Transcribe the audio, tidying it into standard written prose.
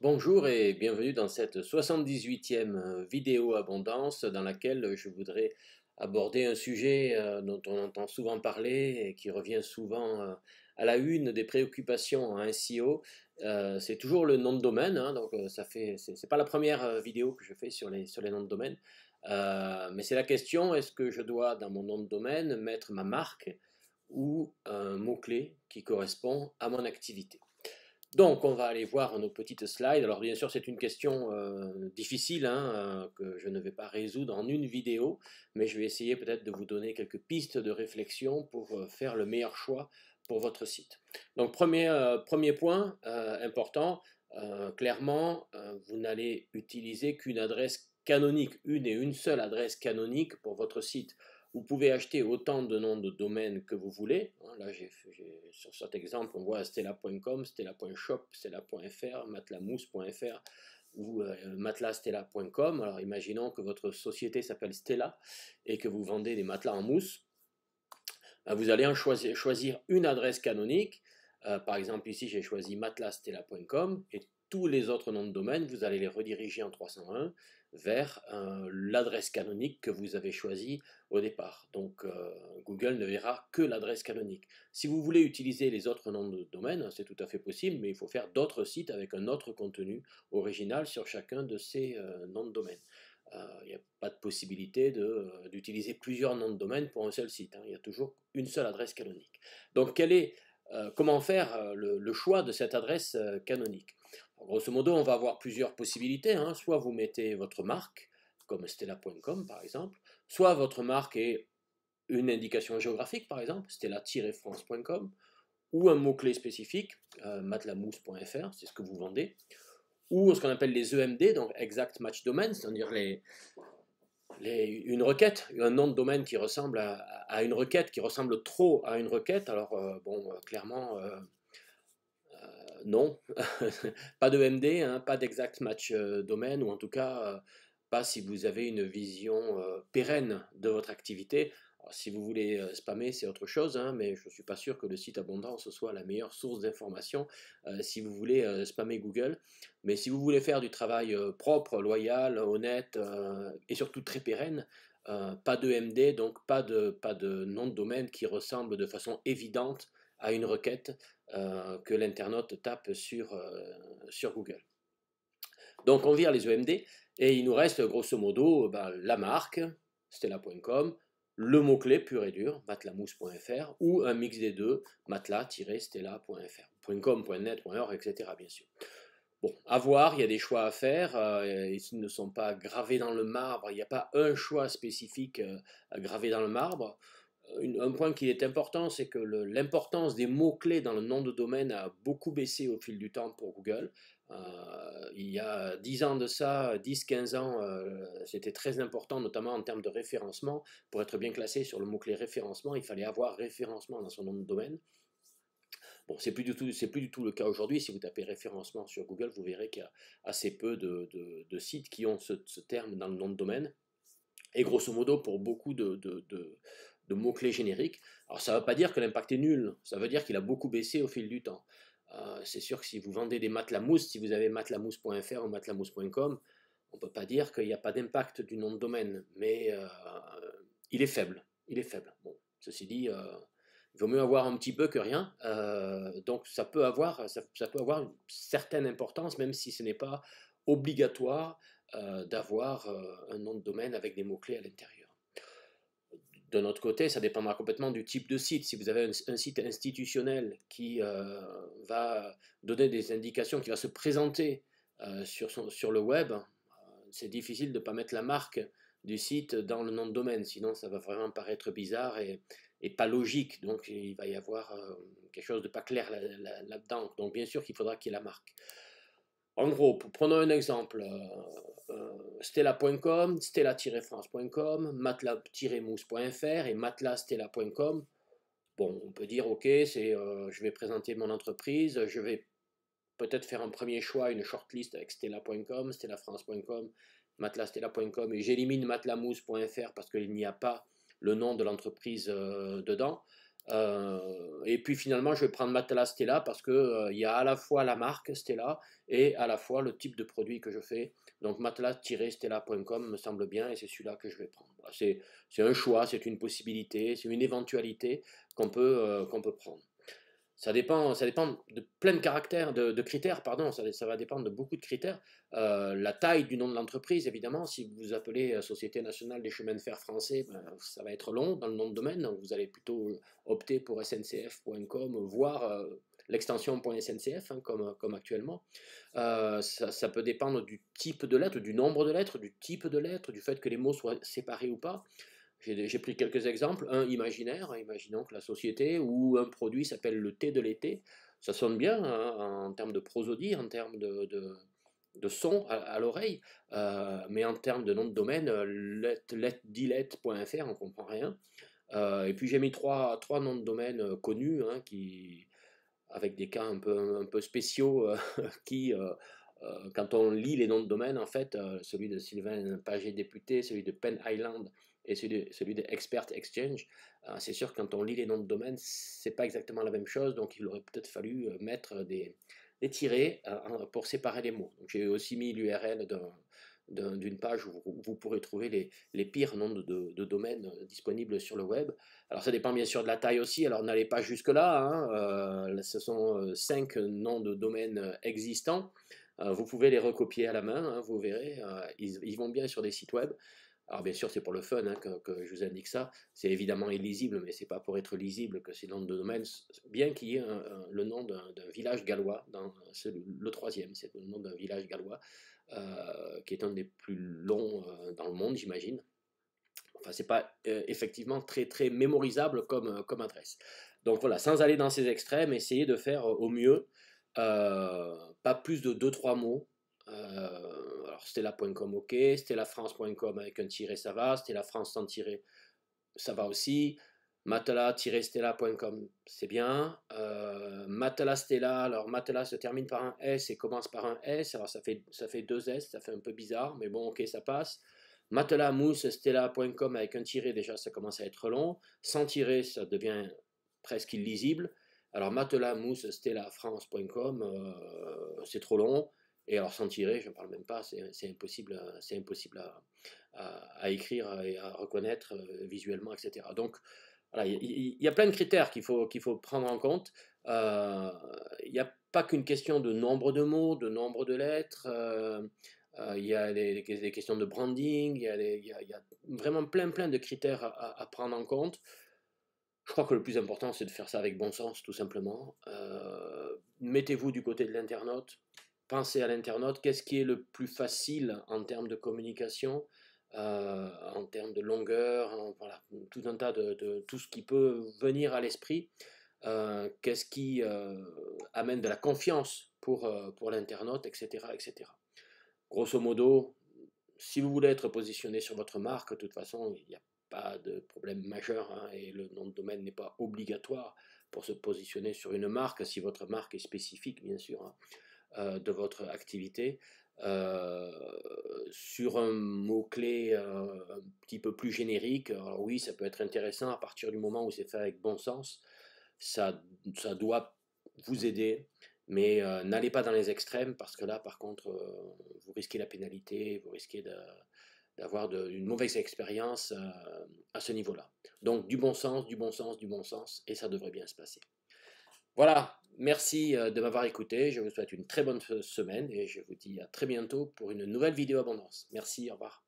Bonjour et bienvenue dans cette 78e vidéo abondance dans laquelle je voudrais aborder un sujet dont on entend souvent parler et qui revient souvent à la une des préoccupations en SEO. C'est toujours le nom de domaine, hein, donc c'est pas la première vidéo que je fais sur les noms de domaine. Mais c'est la question, est-ce que je dois dans mon nom de domaine mettre ma marque ou un mot-clé qui correspond à mon activité? Donc, on va aller voir nos petites slides. Alors, bien sûr, c'est une question difficile hein, que je ne vais pas résoudre en une vidéo, mais je vais essayer peut-être de vous donner quelques pistes de réflexion pour faire le meilleur choix pour votre site. Donc, premier point important, clairement, vous n'allez utiliser qu'une adresse canonique, une et une seule adresse canonique pour votre site. Vous pouvez acheter autant de noms de domaine que vous voulez. Là, sur cet exemple, on voit stella.com, stella.shop, stella.fr, matlamousse.fr ou matelasstella.com. Alors, imaginons que votre société s'appelle Stella et que vous vendez des matelas en mousse. Vous allez choisir une adresse canonique. Par exemple, ici, j'ai choisi matelasstella.com et tous les autres noms de domaine, vous allez les rediriger en 301 vers l'adresse canonique que vous avez choisie au départ. Donc Google ne verra que l'adresse canonique. Si vous voulez utiliser les autres noms de domaine, c'est tout à fait possible, mais il faut faire d'autres sites avec un autre contenu original sur chacun de ces noms de domaine. Il n'y a pas de possibilité d'utiliser plusieurs noms de domaine pour un seul site, hein. Il y a toujours une seule adresse canonique. Donc comment faire le choix de cette adresse canonique? Grosso modo, on va avoir plusieurs possibilités, hein. Soit vous mettez votre marque, comme stella.com par exemple, soit votre marque est une indication géographique, par exemple, stella-france.com, ou un mot-clé spécifique, matelamousse.fr, c'est ce que vous vendez, ou ce qu'on appelle les EMD, donc Exact Match Domain, c'est-à-dire une requête, un nom de domaine qui ressemble à une requête, qui ressemble trop à une requête. Alors, clairement, non, pas de MD, hein, pas d'Exact Match Domain, ou en tout cas, pas si vous avez une vision pérenne de votre activité. Alors, si vous voulez spammer, c'est autre chose, hein, mais je ne suis pas sûr que le site Abondance soit la meilleure source d'information si vous voulez spammer Google. Mais si vous voulez faire du travail propre, loyal, honnête et surtout très pérenne, pas de MD, donc pas de nom de domaine qui ressemble de façon évidente à une requête que l'internaute tape sur Google. Donc on vire les EMD et il nous reste grosso modo la marque, stella.com, le mot-clé pur et dur, matelamousse.fr, ou un mix des deux, matelas-stella.fr, .com, .net, .org, etc. bien sûr. Bon, à voir, il y a des choix à faire, ils ne sont pas gravés dans le marbre, il n'y a pas un choix spécifique gravé dans le marbre. Un point qui est important, c'est que l'importance des mots-clés dans le nom de domaine a beaucoup baissé au fil du temps pour Google. Il y a 10 ans de ça, 10-15 ans, c'était très important, notamment en termes de référencement. Pour être bien classé sur le mot-clé référencement, il fallait avoir référencement dans son nom de domaine. Bon, c'est plus du tout le cas aujourd'hui. Si vous tapez référencement sur Google, vous verrez qu'il y a assez peu de sites qui ont ce terme dans le nom de domaine. Et grosso modo, pour beaucoup de mots-clés génériques. Alors ça ne veut pas dire que l'impact est nul, ça veut dire qu'il a beaucoup baissé au fil du temps. C'est sûr que si vous vendez des matelas mousse, si vous avez matelamousse.fr ou matelamousse.com, on ne peut pas dire qu'il n'y a pas d'impact du nom de domaine, mais il est faible. Il est faible. Bon, ceci dit, il vaut mieux avoir un petit peu que rien. Donc ça peut avoir une certaine importance, même si ce n'est pas obligatoire d'avoir un nom de domaine avec des mots-clés à l'intérieur. De notre côté, ça dépendra complètement du type de site. Si vous avez un site institutionnel qui va donner des indications, qui va se présenter sur le web, c'est difficile de ne pas mettre la marque du site dans le nom de domaine, sinon ça va vraiment paraître bizarre et pas logique. Donc il va y avoir quelque chose de pas clair là-dedans. Donc bien sûr qu'il faudra qu'il y ait la marque. En gros, prenons un exemple, stella.com, stella-france.com, matelas-mousse.fr et matelasstella.com. Bon, on peut dire, ok, je vais présenter mon entreprise, je vais peut-être faire un premier choix, une shortlist avec stella.com, stella-france.com, matelasstella.com, et j'élimine matelamousse.fr parce qu'il n'y a pas le nom de l'entreprise dedans. Et puis finalement, je vais prendre Matelas Stella parce que il y a à la fois la marque Stella et à la fois le type de produit que je fais. Donc matelas-stella.com me semble bien et c'est celui-là que je vais prendre. Voilà, c'est un choix, c'est une possibilité, c'est une éventualité qu'on peut prendre. Ça dépend de plein de caractères, de critères, pardon, ça va dépendre de beaucoup de critères. La taille du nom de l'entreprise, évidemment, si vous vous appelez Société nationale des chemins de fer français, ben, ça va être long dans le nom de domaine, donc vous allez plutôt opter pour sncf.com, voire l'extension .sncf, hein, comme actuellement. Ça peut dépendre du type de lettre, du nombre de lettres, du type de lettre, du fait que les mots soient séparés ou pas. J'ai pris quelques exemples. Un imaginaire, hein, imaginons que la société ou un produit s'appelle le thé de l'été. Ça sonne bien hein, en termes de prosodie, en termes de son à l'oreille, mais en termes de nom de domaine, letdilet.fr, on ne comprend rien. Et puis j'ai mis trois noms de domaine connus, hein, avec des cas un peu spéciaux, qui, quand on lit les noms de domaine, en fait, celui de Sylvain Pagé député, celui de Penn Island et celui de Expert Exchange, c'est sûr que quand on lit les noms de domaine, c'est pas exactement la même chose, donc il aurait peut-être fallu mettre des tirets pour séparer les mots. Donc j'ai aussi mis l'URL d'une page où vous pourrez trouver les pires noms de domaine disponibles sur le web. Alors ça dépend bien sûr de la taille aussi, alors n'allez pas jusque-là, hein. Ce sont 5 noms de domaine existants. Vous pouvez les recopier à la main, hein, vous verrez, ils vont bien sur des sites web. Alors bien sûr c'est pour le fun hein, que je vous indique ça, c'est évidemment illisible, mais c'est pas pour être lisible que ces noms de domaine, bien qu'il y ait le nom d'un village gallois, le troisième, c'est le nom d'un village gallois, qui est un des plus longs dans le monde j'imagine. Enfin, c'est pas effectivement très très mémorisable comme adresse. Donc voilà, sans aller dans ces extrêmes, essayez de faire au mieux, pas plus de deux trois mots. Alors stella.com ok, stellafrance.com avec un tiret ça va, Stella France sans tiret ça va aussi, matelas-stella.com c'est bien, matelas Stella, alors matelas se termine par un S et commence par un S, alors ça fait deux S, ça fait un peu bizarre, mais bon ok ça passe. Matelas-stella.com avec un tiret, déjà ça commence à être long. Sans tiret, ça devient presque illisible. Alors matelas-stella-france.com, c'est trop long. Et alors sans tiret, je ne parle même pas, c'est impossible, à écrire et à reconnaître visuellement, etc. Donc voilà, il y a plein de critères qu'il faut prendre en compte. Il n'y a pas qu'une question de nombre de mots, de nombre de lettres. Il y a des questions de branding, il y a vraiment plein de critères à prendre en compte. Je crois que le plus important, c'est de faire ça avec bon sens, tout simplement. Mettez-vous du côté de l'internaute, pensez à l'internaute, qu'est-ce qui est le plus facile en termes de communication, en termes de longueur, voilà, tout un tas de tout ce qui peut venir à l'esprit. Qu'est-ce qui amène de la confiance pour l'internaute, etc., etc. Grosso modo, si vous voulez être positionné sur votre marque, de toute façon, il n'y a pas de problème majeur hein, et le nom de domaine n'est pas obligatoire pour se positionner sur une marque, si votre marque est spécifique, bien sûr, hein, de votre activité. Euh, sur un mot-clé un petit peu plus générique, alors oui, ça peut être intéressant à partir du moment où c'est fait avec bon sens. Ça doit vous aider, mais n'allez pas dans les extrêmes parce que là, par contre, vous risquez la pénalité, vous risquez d'avoir une mauvaise expérience à ce niveau-là. Donc du bon sens, du bon sens, du bon sens, et ça devrait bien se passer. Voilà, merci de m'avoir écouté, je vous souhaite une très bonne semaine et je vous dis à très bientôt pour une nouvelle vidéo abondance. Merci, au revoir.